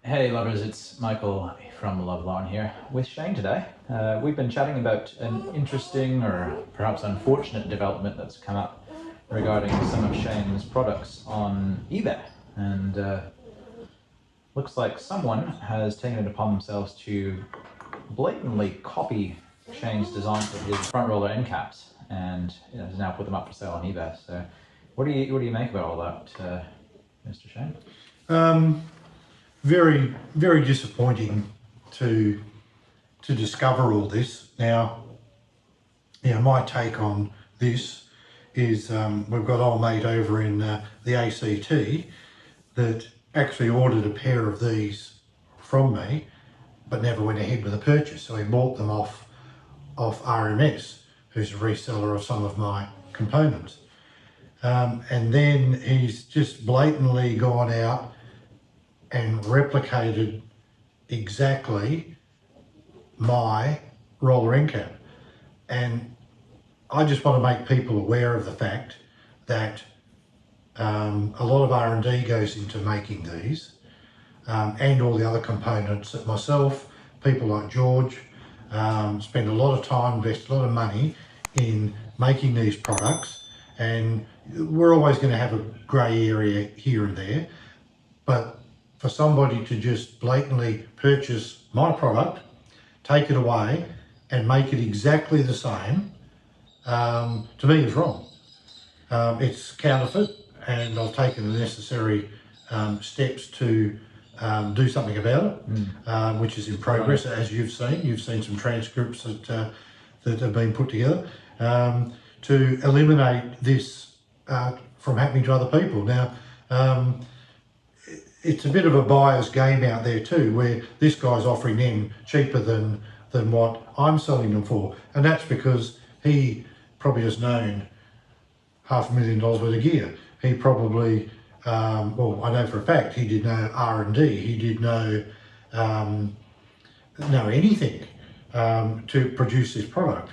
Hey lovers, it's Michael from Love Larn here with Shane today. We've been chatting about an interesting or perhaps unfortunate development that's come up regarding some of Shane's products on eBay. And looks like someone has taken it upon themselves to blatantly copy Shane's design for his front roller end caps and has now put them up for sale on eBay. So what do you make about all that, Mr. Shane? Very, very disappointing to discover all this. Now, my take on this is we've got old mate over in the ACT that actually ordered a pair of these from me, but never went ahead with the purchase. So he bought them off RMS, who's a reseller of some of my components, and then he's just blatantly gone out and replicated exactly my roller end cap. And I just want to make people aware of the fact that a lot of R&D goes into making these and all the other components that myself, people like George, spend a lot of time, invest a lot of money in making these products. And we're always going to have a grey area here and there, but for somebody to just blatantly purchase my product, take it away and make it exactly the same, to me is wrong. It's counterfeit, and I've taken the necessary steps to do something about it, which is in progress, as you've seen. You've seen some transcripts that have been put together to eliminate this from happening to other people. Now, it's a bit of a buyer's game out there too, where this guy's offering them cheaper than what I'm selling them for, and that's because he probably has known $500,000 worth of gear. He probably, well, I know for a fact he did know R&D. He did know anything to produce this product.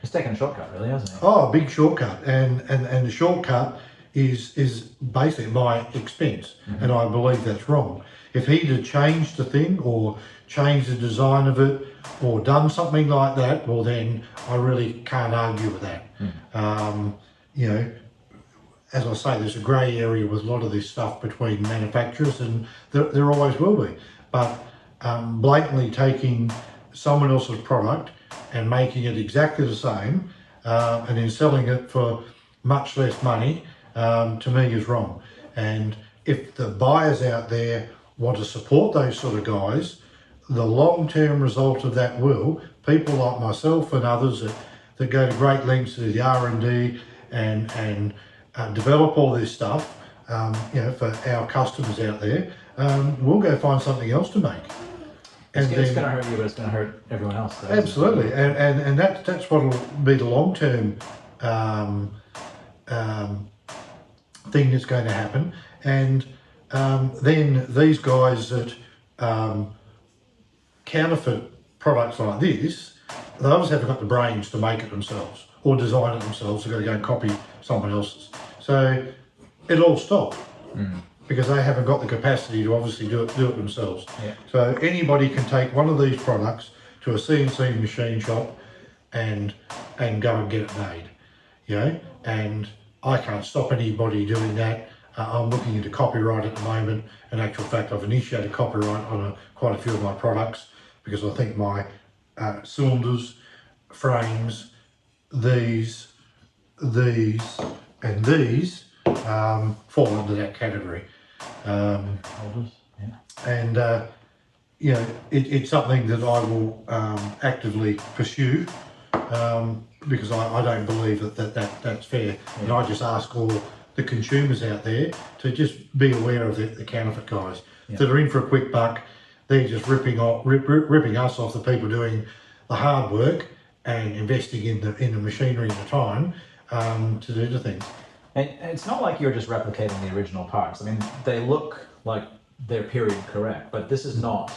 He's taken a shortcut, really, hasn't he? Oh, a big shortcut, and the shortcut is basically at my expense, and I believe that's wrong. If he'd have changed the thing or changed the design of it or done something like that, well then I really can't argue with that. As I say, there's a grey area with a lot of this stuff between manufacturers, and there always will be. But blatantly taking someone else's product and making it exactly the same and then selling it for much less money, to me is wrong. And if the buyers out there want to support those sort of guys, the long-term result of that will, people like myself and others that go to great lengths to do the R&D and develop all this stuff, for our customers out there, we'll go find something else to make. It's going to hurt you, but it's going to hurt everyone else. Though, absolutely, and that's what will be the long-term thing that's going to happen. And then these guys that counterfeit products like this, they obviously haven't got the brains to make it themselves or design it themselves. They've got to go and copy someone else's. So it'll all stop because they haven't got the capacity to obviously do it themselves. Yeah. So anybody can take one of these products to a CNC machine shop and go and get it made, and I can't stop anybody doing that. I'm looking into copyright at the moment. In actual fact, I've initiated copyright on quite a few of my products because I think my cylinders, frames, these, and these fall under that category. Holders, yeah. And it's something that I will actively pursue because I don't believe that's fair. Yeah. And I just ask all the consumers out there to just be aware of the counterfeit guys that are in for a quick buck. They're just ripping us off, the people doing the hard work and investing in the machinery and the time to do the things. And it's not like you're just replicating the original parts. I mean, they look like they're period correct, but this is not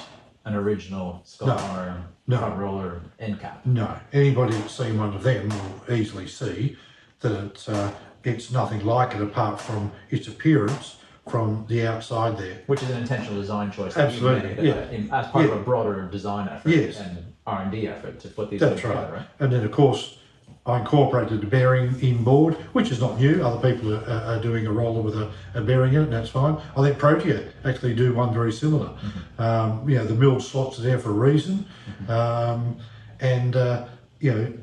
an original Scott Bonnar front roller end cap. No, anybody that's seen one of them will easily see that it's nothing like it apart from its appearance, from the outside there. Which is an intentional design choice that Absolutely, you've made as part of a broader design effort and R&D effort to put these things together, right? And then of course I incorporated the bearing inboard, which is not new. Other people are doing a roller with a bearing in it, and that's fine. I think Protea actually do one very similar. You know, the milled slots are there for a reason, and you know,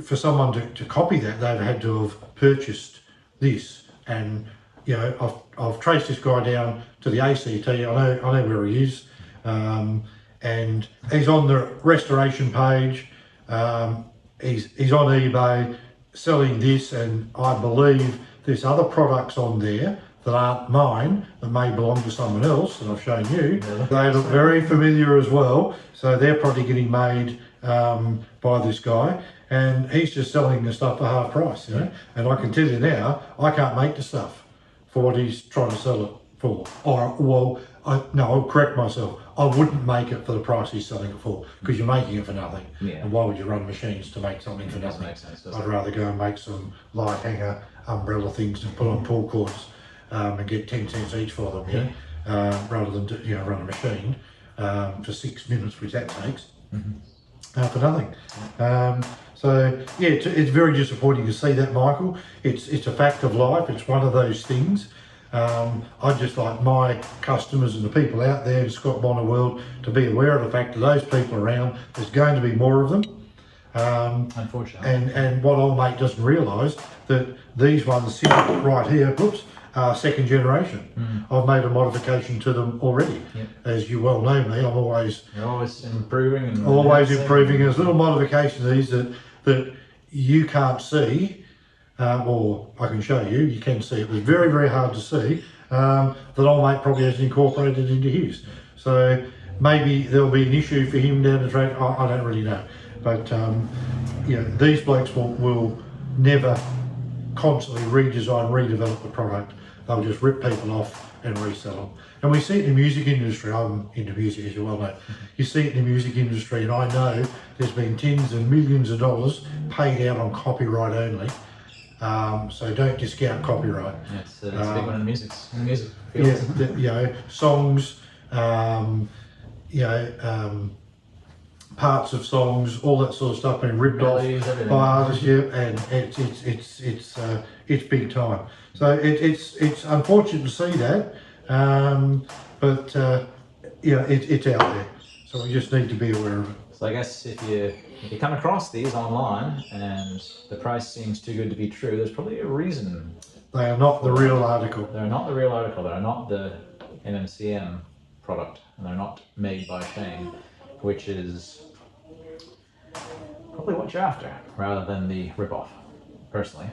for someone to copy that, they've had to have purchased this. And you know, I've traced this guy down to the ACT. I know where he is, and he's on the restoration page. He's on eBay selling this, and I believe there's other products on there that aren't mine, that may belong to someone else, and I've shown you. They look very familiar as well, so they're probably getting made by this guy, and he's just selling the stuff for half price, you know. And I can tell you now, I can't make the stuff for what he's trying to sell it for. Or, well, I'll correct myself. I wouldn't make it for the price he's selling it for, because you're making it for nothing. And why would you run machines to make something for nothing? Make sense, I'd rather go and make some light hanger umbrella things and put on pull cords and get 10 cents each for them, rather than run a machine for 6 minutes, which that takes, for nothing. So yeah, it's very disappointing to see that, Michael. It's a fact of life. It's one of those things. I'd just like my customers and the people out there in Scott Bonnar world to be aware of the fact that those people around, there's going to be more of them. Unfortunately. And what old mate doesn't realise, that these ones sitting right here, are second generation. I've made a modification to them already. As you well know me, I'm always improving. And always improving. There's little modifications of these that you can't see. Or I can show you, you can see it was very, very hard to see, that old mate probably has incorporated into his. So maybe there'll be an issue for him down the track, I don't really know. But you know, these blokes will never constantly redesign, redevelop the product. They'll just rip people off and resell them. And we see it in the music industry. I'm into music, as you well know. You see it in the music industry, and I know there's been tens of millions of dollars paid out on copyright only. So don't discount copyright. Yes, it's a big one in the music field. You know, songs, parts of songs, all that sort of stuff being ripped off by artists, and it's big time. So it's unfortunate to see that, but it's out there. So we just need to be aware of it. So I guess if you come across these online and the price seems too good to be true, there's probably a reason. They are not the real article. They're not the real article. They're not the MMCM product, and they're not made by Shane, which is probably what you're after, rather than the rip-off, personally.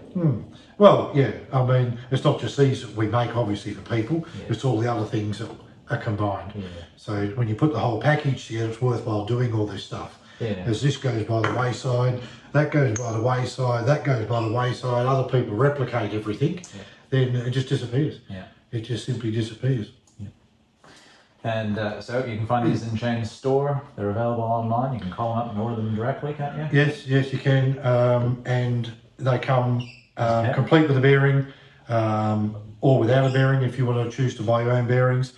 Well, yeah, I mean, it's not just these that we make, obviously, for people. It's all the other things that are combined. So when you put the whole package together, it's worthwhile doing all this stuff. As this goes by the wayside, that goes by the wayside, that goes by the wayside, other people replicate everything, then it just disappears. It just simply disappears. And so you can find these in Shane's store. They're available online. You can call them up and order them directly, can't you? Yes, you can. And they come complete with a bearing, or without a bearing if you want to choose to buy your own bearings.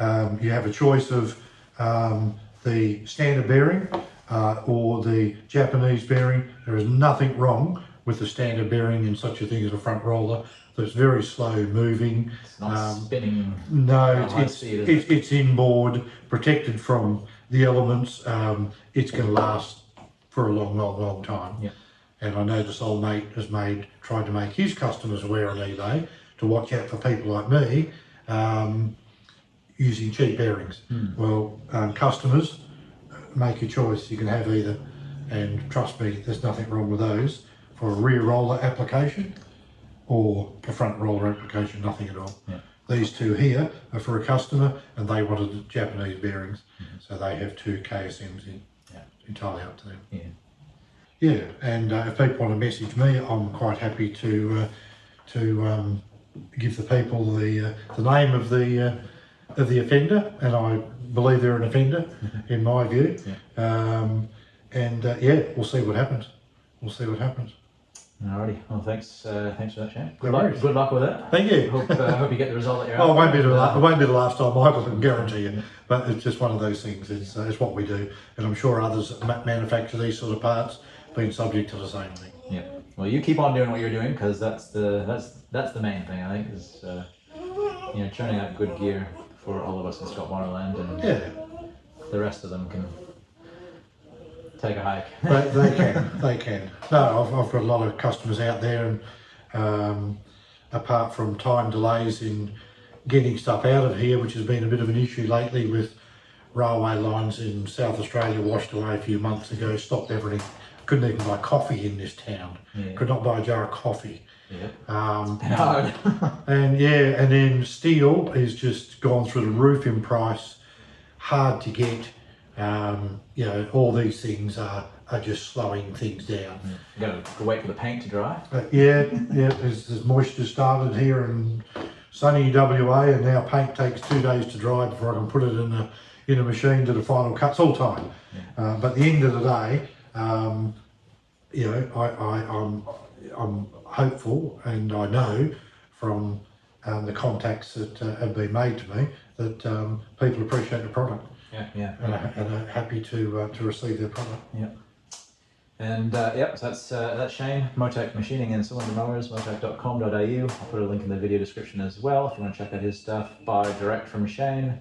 You have a choice of the standard bearing or the Japanese bearing. There is nothing wrong with the standard bearing in such a thing as a front roller. That's very slow moving. It's not spinning. No, it's inboard, protected from the elements. It's going to last for a long time. And I know this old mate has tried to make his customers aware on eBay to watch out for people like me using cheap bearings. Well, customers, make your choice. You can have either, and trust me, there's nothing wrong with those for a rear roller application or a front roller application, nothing at all. These two here are for a customer, and they wanted the Japanese bearings, so they have two KSMs in. Entirely up to them. And if people want to message me, I'm quite happy to give the people the name of the offender, and I believe they're an offender in my view. We'll see what happens. Alrighty. Well, thanks for that, Shane. No worries. Good luck with it. Thank you. Hope you get the result that you're Well, it after. won't be the last time, Michael, I can guarantee you. But it's just one of those things. It's what we do, and I'm sure others that manufacture these sort of parts been subject to the same thing. Yeah. Well, you keep on doing what you're doing, because that's the main thing, I think, is churning out good gear for all of us in Scott Bonnar land, and the rest of them can take a hike. They can. No, I've got a lot of customers out there, and apart from time delays in getting stuff out of here, which has been a bit of an issue lately with railway lines in South Australia washed away a few months ago, stopped everything. Couldn't even buy coffee in this town. Yeah. Could not buy a jar of coffee. Yeah. Hard. and then steel has just gone through the roof in price. Hard to get. All these things are just slowing things down. You got to wait for the paint to dry. There's moisture started here in sunny WA, and now paint takes 2 days to dry before I can put it in a machine to the final cuts. All time. Yeah. But at the end of the day, I'm hopeful, and I know from the contacts that have been made to me that people appreciate the product. And are happy to receive their product. Yeah. And so that's Shane, Moteck Machining and Cylinder Mowers, moteck.com.au. I'll put a link in the video description as well if you want to check out his stuff. Buy direct from Shane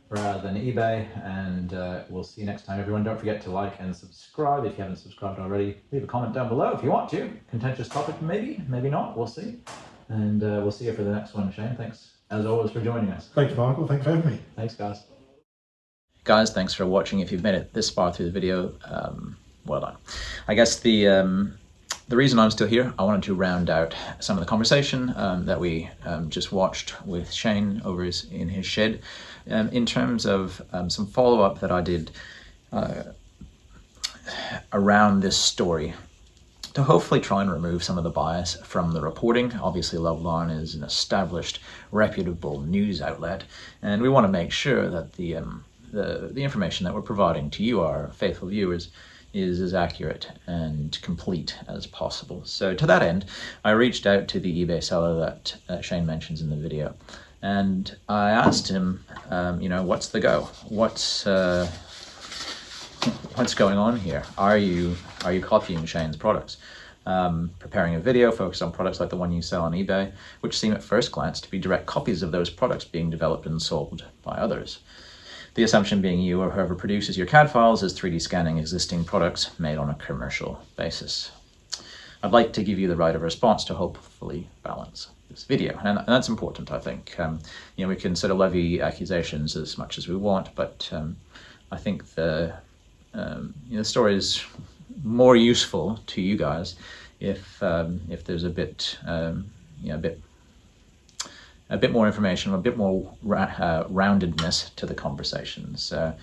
rather than eBay, and we'll see you next time, everyone. Don't forget to like and subscribe if you haven't subscribed already. Leave a comment down below if you want to. Contentious topic, maybe not, we'll see. And we'll see you for the next one, Shane. Thanks as always for joining us. Thanks, Michael. Thanks for having me. Thanks, guys. Guys, thanks for watching. If you've made it this far through the video, well done. I guess the reason I'm still here, I wanted to round out some of the conversation that we just watched with Shane over in his shed, in terms of some follow-up that I did around this story, to hopefully try and remove some of the bias from the reporting. Obviously, Larn is an established, reputable news outlet, and we want to make sure that the information that we're providing to you, our faithful viewers, is as accurate and complete as possible. So to that end, I reached out to the eBay seller that Shane mentions in the video, and I asked him, what's the go? What's going on here? Are you copying Shane's products? Preparing a video focused on products like the one you sell on eBay, which seem at first glance to be direct copies of those products being developed and sold by others. The assumption being you or whoever produces your CAD files is 3D scanning existing products made on a commercial basis. I'd like to give you the right of response to hopefully balance this video, and that's important, I think. We can sort of levy accusations as much as we want, but I think the story is more useful to you guys if there's a bit more information, a bit more roundedness to the conversation. So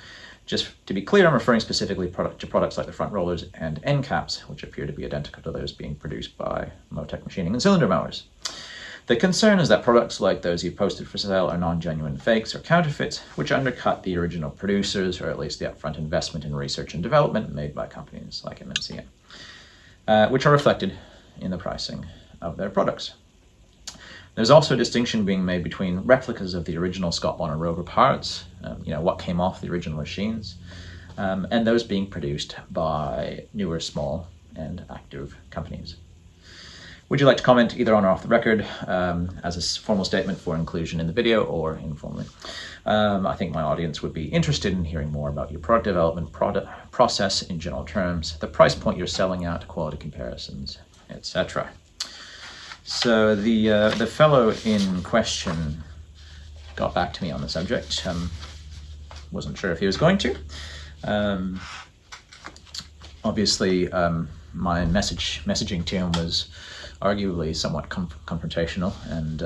just to be clear, I'm referring specifically to products like the front rollers and end caps, which appear to be identical to those being produced by Moteck Machining and Cylinder Mowers. The concern is that products like those you posted for sale are non-genuine fakes or counterfeits, which undercut the original producers, or at least the upfront investment in research and development made by companies like MMCN, which are reflected in the pricing of their products. There's also a distinction being made between replicas of the original Scott Bonnar rover parts, what came off the original machines, and those being produced by newer, small, and active companies. Would you like to comment either on or off the record as a formal statement for inclusion in the video, or informally? I think my audience would be interested in hearing more about your product development process in general terms, the price point you're selling at, quality comparisons, etc. So the fellow in question got back to me on the subject. Wasn't sure if he was going to. Obviously, my messaging to him was arguably somewhat confrontational, and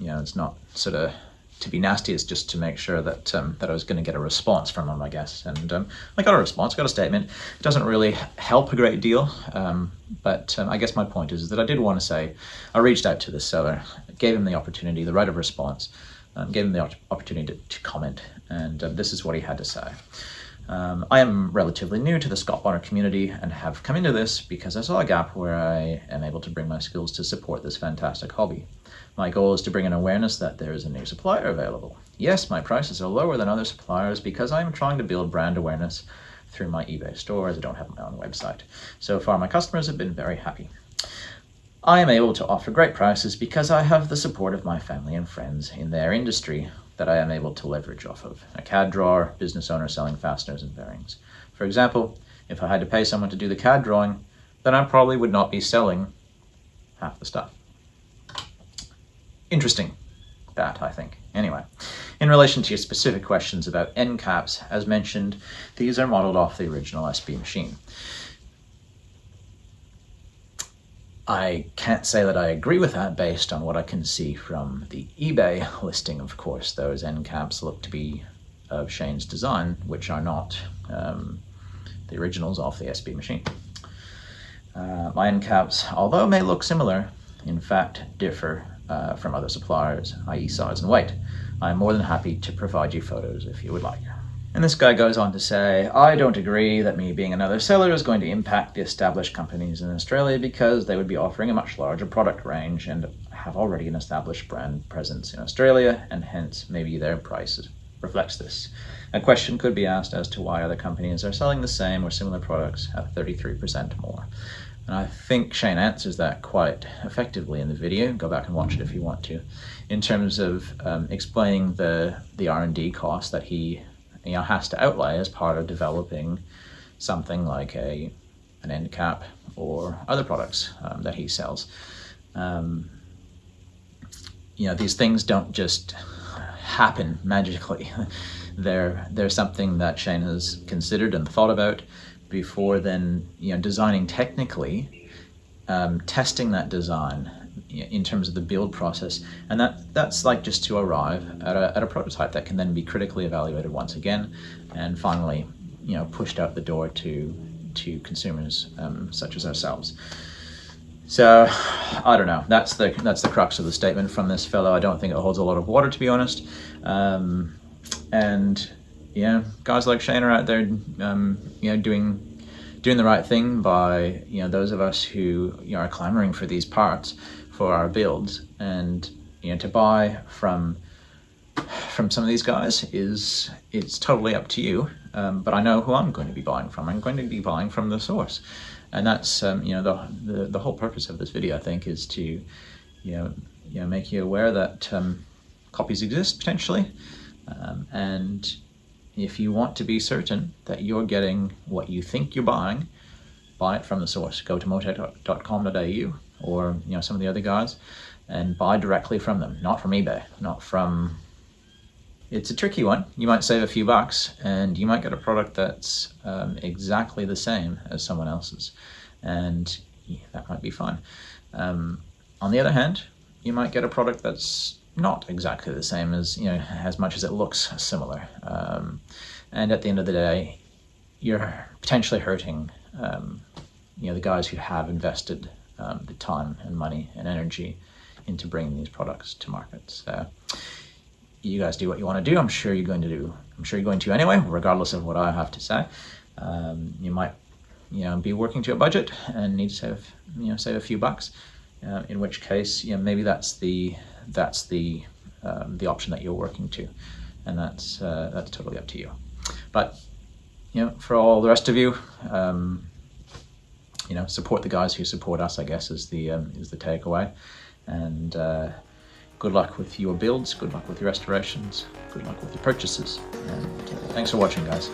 it's not sort of to be nasty. It's just to make sure that I was going to get a response from him, I guess. And I got a response, got a statement. It doesn't really help a great deal, but I guess my point is that I did want to say I reached out to the seller, gave him the opportunity, the right of response, gave him the opportunity to comment, and this is what he had to say. I am relatively new to the Scott Bonnar community and have come into this because I saw a gap where I am able to bring my skills to support this fantastic hobby. My goal is to bring an awareness that there is a new supplier available. Yes, my prices are lower than other suppliers because I am trying to build brand awareness through my eBay store, as I don't have my own website. So far, my customers have been very happy. I am able to offer great prices because I have the support of my family and friends in their industry that I am able to leverage off of. A CAD drawer, business owner selling fasteners and bearings. For example, if I had to pay someone to do the CAD drawing, then I probably would not be selling half the stuff. Interesting, that I think. Anyway, in relation to your specific questions about end caps, as mentioned, these are modeled off the original SB machine. I can't say that I agree with that based on what I can see from the eBay listing. Of course, those end caps look to be of Shane's design, which are not the originals off the SB machine. My end caps, although may look similar, in fact differ from other suppliers, i.e. size and weight. I'm more than happy to provide you photos if you would like. And this guy goes on to say, I don't agree that me being another seller is going to impact the established companies in Australia because they would be offering a much larger product range and have already an established brand presence in Australia, and hence maybe their price reflects this. A question could be asked as to why other companies are selling the same or similar products at 33% more. And I think Shane answers that quite effectively in the video. Go back and watch it if you want to. In terms of explaining the R&D cost that he has to outlay as part of developing something like an end cap or other products that he sells. These things don't just happen magically. They're something that Shane has considered and thought about before then, designing technically, testing that design in terms of the build process, and that's like just to arrive at a prototype that can then be critically evaluated once again, and finally, pushed out the door to consumers such as ourselves. So I don't know. That's the crux of the statement from this fellow. I don't think it holds a lot of water, to be honest. And guys like Shane are out there, doing the right thing by those of us who are clamoring for these parts for our builds, and to buy from some of these guys it's totally up to you. But I know who I'm going to be buying from. I'm going to be buying from the source, and that's the whole purpose of this video, I think, is to make you aware that copies exist potentially, and if you want to be certain that you're getting what you think you're buying, buy it from the source. Go to moteck.com.au or some of the other guys and buy directly from them, not from eBay, not from... It's a tricky one. You might save a few bucks and you might get a product that's exactly the same as someone else's, and that might be fine. On the other hand, you might get a product that's not exactly the same as much as it looks similar. And at the end of the day, you're potentially hurting the guys who have invested the time and money and energy into bringing these products to market. So you guys do what you want to do. I'm sure you're going to anyway, regardless of what I have to say. You might be working to a budget and need to save a few bucks, in which case maybe that's the option that you're working to, and that's totally up to you. But for all the rest of you, support the guys who support us, I guess, is the takeaway. And good luck with your builds, good luck with your restorations, good luck with your purchases, and thanks for watching, guys.